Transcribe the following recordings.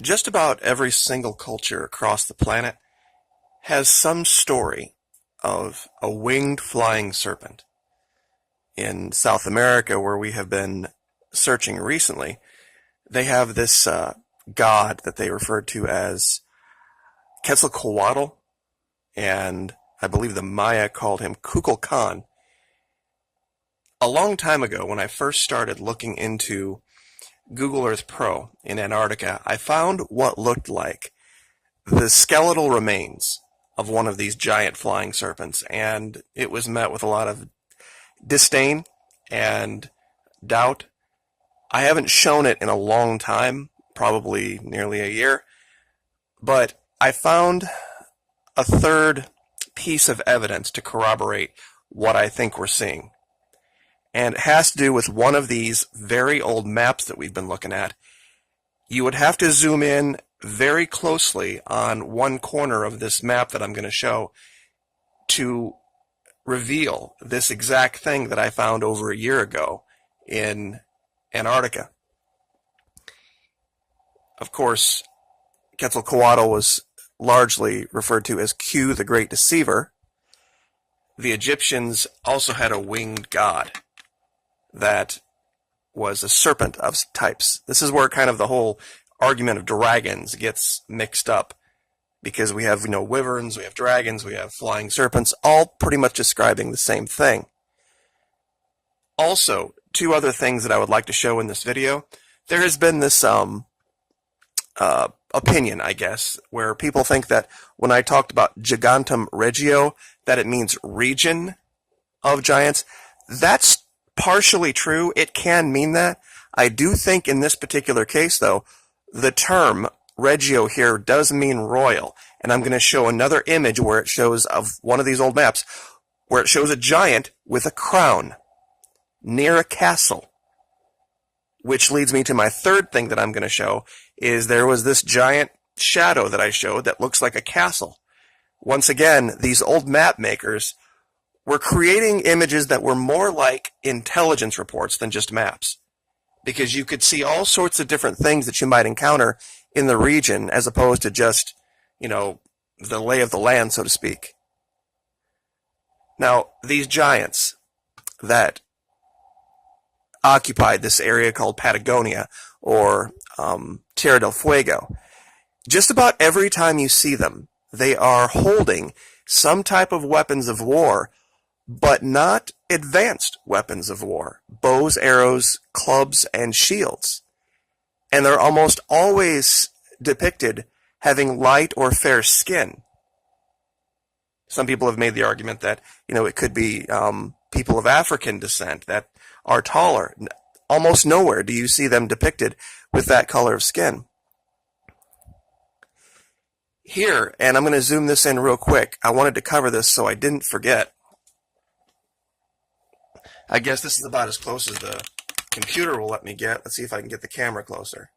Just about every single culture across the planet has some story of a winged flying serpent. In South America, where we have been searching recently, they have this god that they referred to as Quetzalcoatl, and I believe the Maya called him Kukulkan. A long time ago, when I first started looking into Google Earth Pro in Antarctica, I found what looked like the skeletal remains of one of these giant flying serpents, and it was met with a lot of disdain and doubt. I haven't shown it in a long time, probably nearly a year, but I found a third piece of evidence to corroborate what I think we're seeing. And it has to do with one of these very old maps that we've been looking at. You would have to zoom in very closely on one corner of this map that I'm going to show to reveal this exact thing that I found over a year ago in Antarctica. Of course, Quetzalcoatl was largely referred to as Q, the Great Deceiver. The Egyptians also had a winged god that was a serpent of types. This is where kind of the whole argument of dragons gets mixed up, because we have, wyverns, we have dragons, we have flying serpents, all pretty much describing the same thing. Also, two other things that I would like to show in this video. There has been this opinion, I guess, where people think that when I talked about Gigantum Regio, that it means region of giants. That's partially true. It can mean that. I do think in this particular case, though, the term Regio here does mean royal. And I'm going to show another image where it shows, of one of these old maps, where it shows a giant with a crown near a castle. Which leads me to my third thing that I'm going to show, is there was this giant shadow that I showed that looks like a castle. Once again, these old map makers were creating images that were more like intelligence reports than just maps, because you could see all sorts of different things that you might encounter in the region, as opposed to just, the lay of the land, so to speak. Now, these giants that occupied this area called Patagonia, or Tierra del Fuego, just about every time you see them, they are holding some type of weapons of war, but not advanced weapons of war. Bows, arrows, clubs, and shields. And they're almost always depicted having light or fair skin. Some people have made the argument that, it could be people of African descent that are taller. Almost nowhere do you see them depicted with that color of skin. Here, and I'm going to zoom this in real quick, I wanted to cover this so I didn't forget. I guess this is about as close as the computer will let me get. Let's see if I can get the camera closer.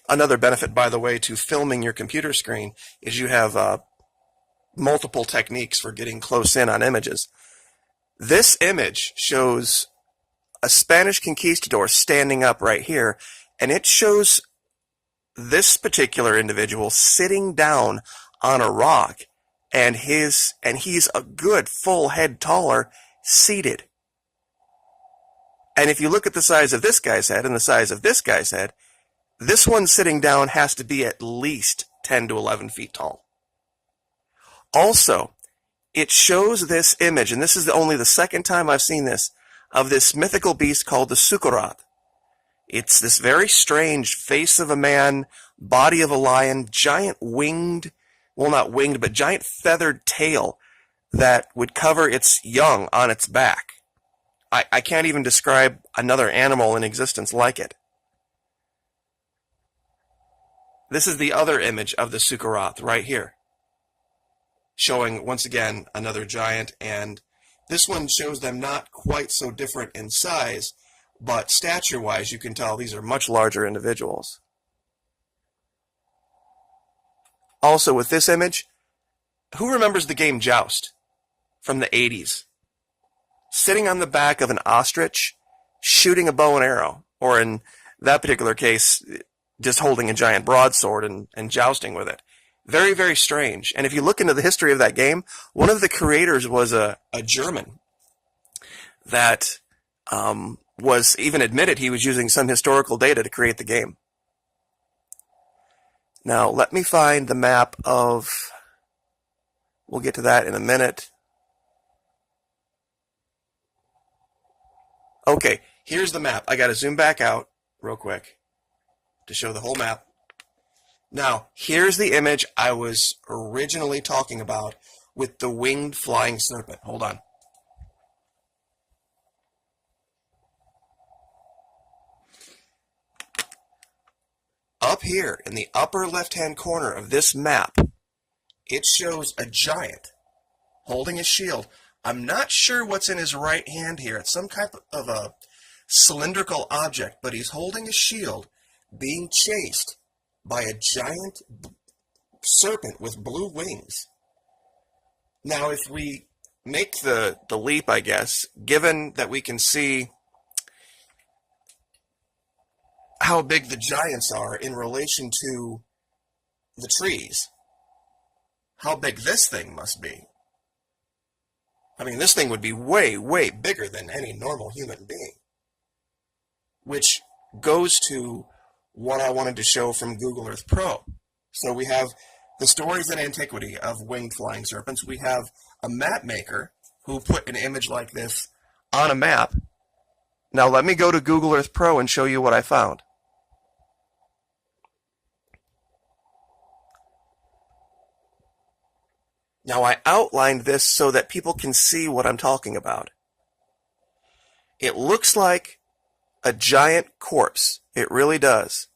Another benefit, by the way, to filming your computer screen is you have multiple techniques for getting close in on images. This image shows a Spanish conquistador standing up right here, and it shows this particular individual sitting down on a rock, and he's a good full head taller, seated. And if you look at the size of this guy's head and the size of this guy's head, this one sitting down has to be at least 10 to 11 feet tall. Also, it shows this image, and this is only the second time I've seen this, of this mythical beast called the Sukurat. It's this very strange face of a man, body of a lion, giant winged, well, not winged, but giant feathered tail that would cover its young on its back. I can't even describe another animal in existence like it. This is the other image of the Sukurat right here, showing, once again, another giant, and this one shows them not quite so different in size, but stature-wise, you can tell these are much larger individuals. Also, with this image, who remembers the game Joust from the 80s? Sitting on the back of an ostrich, shooting a bow and arrow, or in that particular case, just holding a giant broadsword and jousting with it. Very, very strange. And if you look into the history of that game, one of the creators was a German that was even admitted he was using some historical data to create the game. Now, let me find the map of... We'll get to that in a minute. Okay, here's the map. I got to zoom back out real quick to show the whole map. Now, here's the image I was originally talking about with the winged flying serpent. Hold on. Up here in the upper left-hand corner of this map, it shows a giant holding a shield. I'm not sure what's in his right hand here. It's some type of a cylindrical object, but he's holding a shield being chased by a giant serpent with blue wings. Now, if we make the leap, I guess, given that we can see how big the giants are in relation to the trees, how big this thing must be. I mean, this thing would be way, way bigger than any normal human being. Which goes to what I wanted to show from Google Earth Pro. So we have the stories in antiquity of winged flying serpents. We have a map maker who put an image like this on a map. Now let me go to Google Earth Pro and show you what I found. Now I outlined this so that people can see what I'm talking about. It looks like a giant corpse. It really does.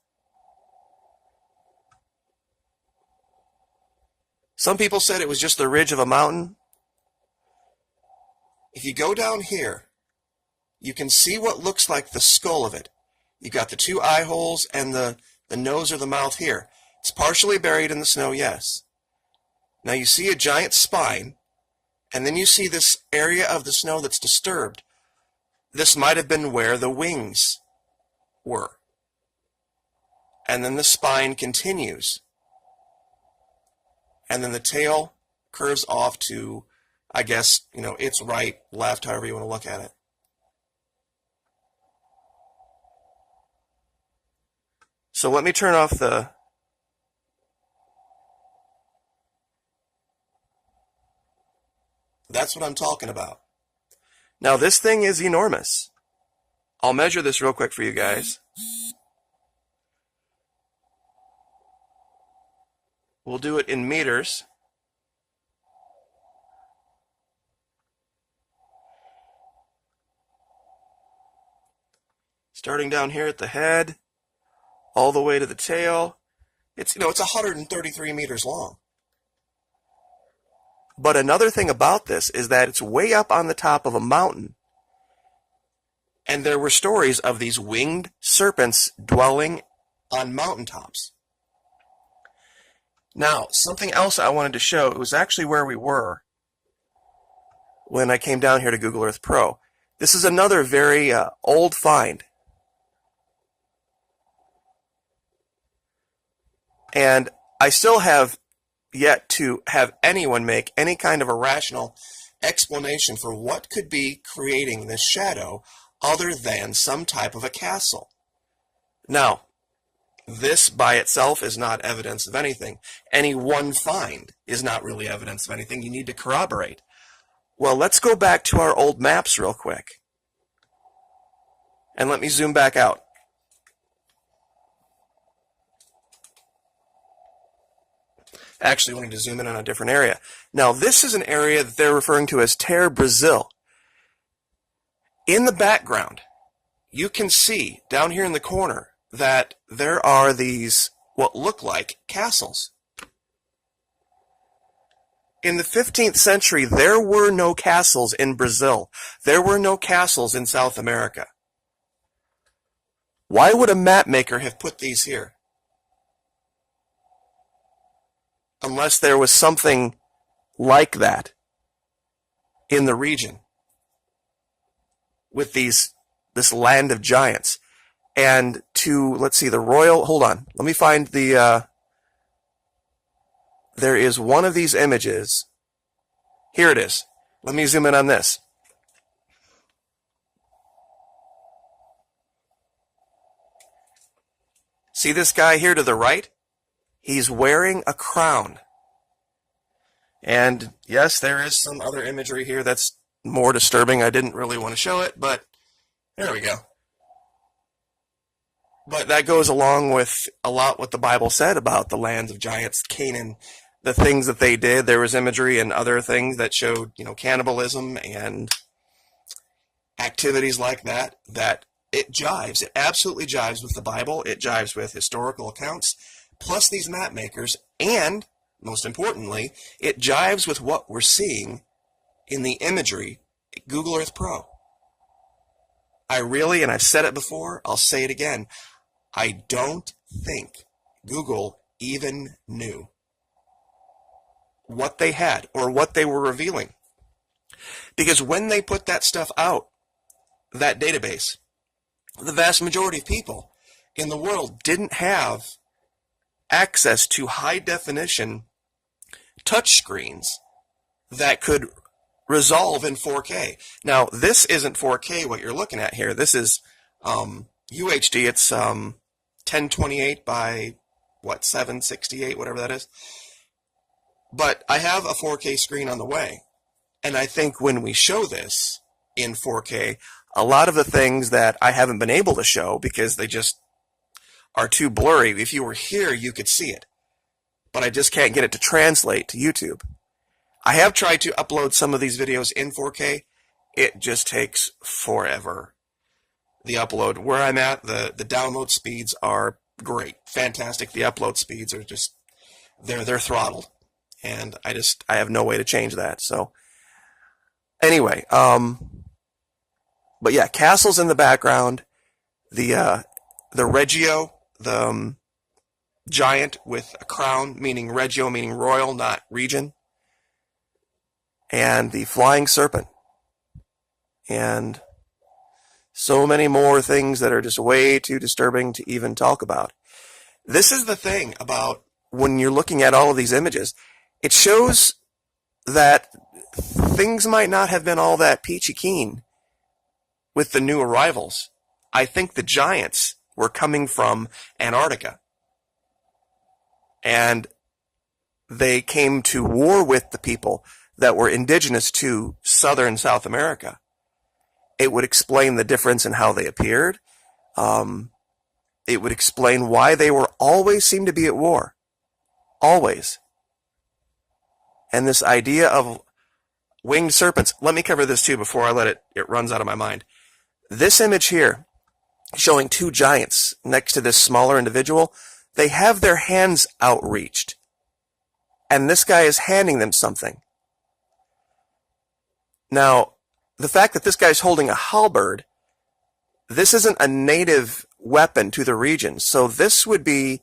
Some people said it was just the ridge of a mountain. If you go down here, you can see what looks like the skull of it. You got the two eye holes and the nose or the mouth here. It's partially buried in the snow, yes. Now you see a giant spine, and then you see this area of the snow that's disturbed. This might have been where the wings were. And then the spine continues. And then the tail curves off to, I guess, its right, left, however you want to look at it. So let me turn off the... That's what I'm talking about. Now this thing is enormous. I'll measure this real quick for you guys. We'll do it in meters. Starting down here at the head, all the way to the tail. It's 133 meters long. But another thing about this is that it's way up on the top of a mountain. And there were stories of these winged serpents dwelling on mountaintops. Now, something else I wanted to show, it was actually where we were when I came down here to Google Earth Pro. This is another very old find. And I still have yet to have anyone make any kind of a rational explanation for what could be creating this shadow other than some type of a castle. Now, this by itself is not evidence of anything. Any one find is not really evidence of anything. You need to corroborate. Well, let's go back to our old maps real quick. And let me zoom back out. Actually, I wanted to zoom in on a different area. Now, this is an area that they're referring to as Terre Brazil. In the background, you can see down here in the corner that there are these, what look like castles. In the 15th century, there were no castles in Brazil. There were no castles in South America. Why would a map maker have put these here? Unless there was something like that in the region with this land of giants. And to, let's see, the royal, hold on, let me find the, there is one of these images. Here it is. Let me zoom in on this. See this guy here to the right? He's wearing a crown. And yes, there is some other imagery here that's more disturbing. I didn't really want to show it, but there we go. But that goes along with a lot what the Bible said about the lands of giants, Canaan, the things that they did. There was imagery and other things that showed, cannibalism and activities like that, that it jives. It absolutely jives with the Bible. It jives with historical accounts, plus these map makers, and most importantly, it jives with what we're seeing in the imagery at Google Earth Pro. I really, and I've said it before, I'll say it again, I don't think Google even knew what they had or what they were revealing. Because when they put that stuff out, that database, the vast majority of people in the world didn't have access to high definition touch screens that could resolve in 4K. Now, this isn't 4K what you're looking at here. This is UHD. It's 1028 by, 768, whatever that is. But I have a 4K screen on the way. And I think when we show this in 4K, a lot of the things that I haven't been able to show because they just are too blurry, if you were here, you could see it. But I just can't get it to translate to YouTube. I have tried to upload some of these videos in 4K. It just takes forever. The upload, where I'm at, the download speeds are great, fantastic. The upload speeds are just, they're throttled. And I have no way to change that. So anyway, but yeah, castles in the background, the Regio, the giant with a crown, meaning Regio, meaning royal, not region, and the flying serpent, and so many more things that are just way too disturbing to even talk about. This is the thing about when you're looking at all of these images. It shows that things might not have been all that peachy keen with the new arrivals. I think the giants were coming from Antarctica. And they came to war with the people that were indigenous to southern South America. It would explain the difference in how they appeared. It would explain why they were always seemed to be at war. Always. And this idea of winged serpents, let me cover this too before I let it runs out of my mind. This image here, showing two giants next to this smaller individual, they have their hands outreached. And this guy is handing them something. Now, the fact that this guy's holding a halberd, this isn't a native weapon to the region. So this would be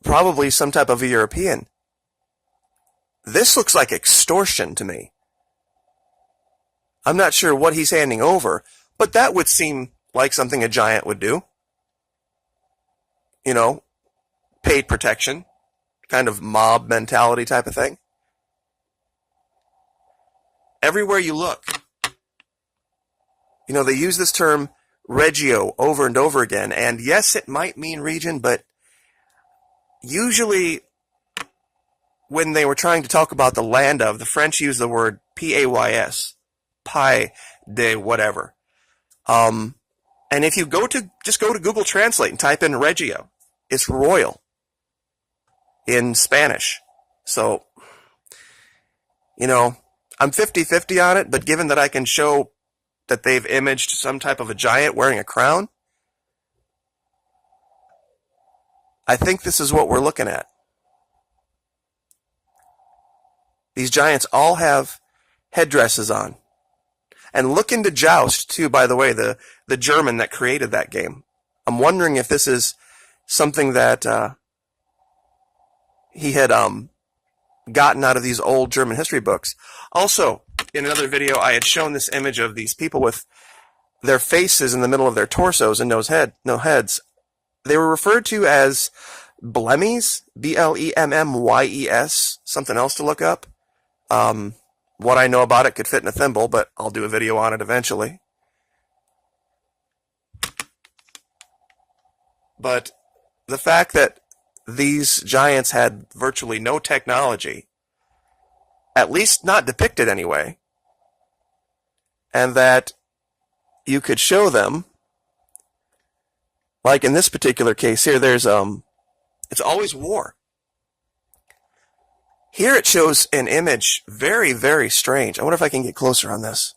probably some type of a European. This looks like extortion to me. I'm not sure what he's handing over, but that would seem like something a giant would do. Paid protection, kind of mob mentality type of thing. Everywhere you look, they use this term Regio over and over again, and yes, it might mean region, but usually when they were trying to talk about the land of, the French use the word P-A-Y-S, Pi de whatever. And if you just go to Google Translate and type in Regio, it's royal in Spanish. So, I'm 50-50 on it, but given that I can show that they've imaged some type of a giant wearing a crown, I think this is what we're looking at. These giants all have headdresses on. And look into Joust, too, by the way, the German that created that game. I'm wondering if this is something that he had gotten out of these old German history books. Also, in another video, I had shown this image of these people with their faces in the middle of their torsos and no heads. They were referred to as blemmies, Blemmies, something else to look up. What I know about it could fit in a thimble, but I'll do a video on it eventually. But the fact that these giants had virtually no technology, at least not depicted anyway, and that you could show them, like in this particular case here, there's it's always war. Here it shows an image very, very strange. I wonder if I can get closer on this.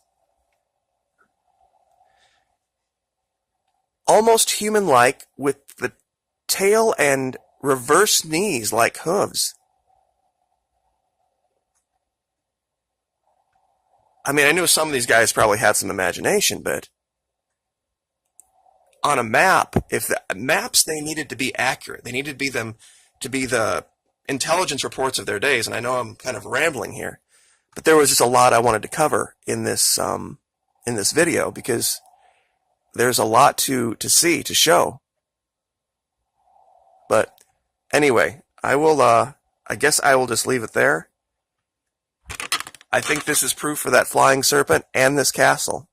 Almost human-like, with the tail and reverse knees like hooves. I mean, I knew some of these guys probably had some imagination, but on a map, if the maps, they needed to be accurate. They needed to be the intelligence reports of their days. And I know I'm kind of rambling here, but there was just a lot I wanted to cover in this video, because there's a lot to see, to show. But anyway, I guess I will just leave it there. I think this is proof for that flying serpent and this castle.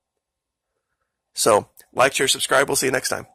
So, like, share, subscribe. We'll see you next time.